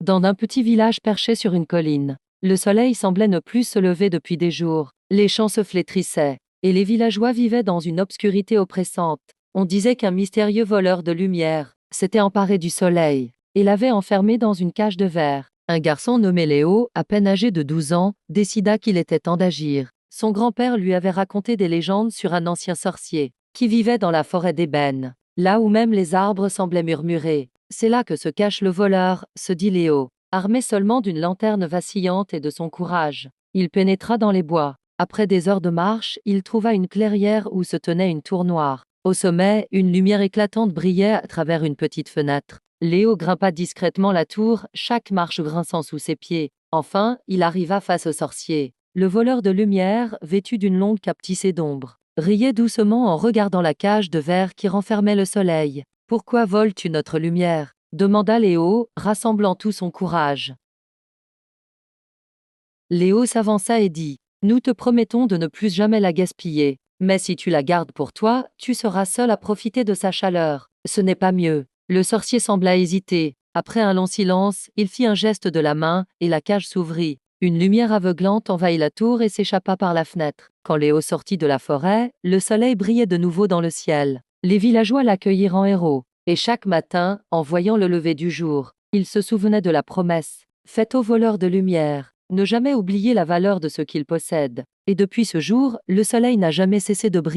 Dans un petit village perché sur une colline, le soleil semblait ne plus se lever depuis des jours, les champs se flétrissaient, et les villageois vivaient dans une obscurité oppressante. On disait qu'un mystérieux voleur de lumière s'était emparé du soleil et l'avait enfermé dans une cage de verre. Un garçon nommé Léo, à peine âgé de 12 ans, décida qu'il était temps d'agir. Son grand-père lui avait raconté des légendes sur un ancien sorcier qui vivait dans la forêt d'ébène, là où même les arbres semblaient murmurer. C'est là que se cache le voleur, se dit Léo. Armé seulement d'une lanterne vacillante et de son courage, il pénétra dans les bois. Après des heures de marche, il trouva une clairière où se tenait une tour noire. Au sommet, une lumière éclatante brillait à travers une petite fenêtre. Léo grimpa discrètement la tour, chaque marche grinçant sous ses pieds. Enfin, il arriva face au sorcier. Le voleur de lumière, vêtu d'une longue cape tissée d'ombre, riait doucement en regardant la cage de verre qui renfermait le soleil. « Pourquoi voles-tu notre lumière ?» demanda Léo, rassemblant tout son courage. Léo s'avança et dit : « Nous te promettons de ne plus jamais la gaspiller, mais si tu la gardes pour toi, tu seras seul à profiter de sa chaleur. Ce n'est pas mieux. » Le sorcier sembla hésiter. Après un long silence, il fit un geste de la main, et la cage s'ouvrit. Une lumière aveuglante envahit la tour et s'échappa par la fenêtre. Quand Léo sortit de la forêt, le soleil brillait de nouveau dans le ciel. Les villageois l'accueillirent en héros. Et chaque matin, en voyant le lever du jour, il se souvenait de la promesse faite aux voleurs de lumière. Ne jamais oublier la valeur de ce qu'ils possèdent. Et depuis ce jour, le soleil n'a jamais cessé de briller.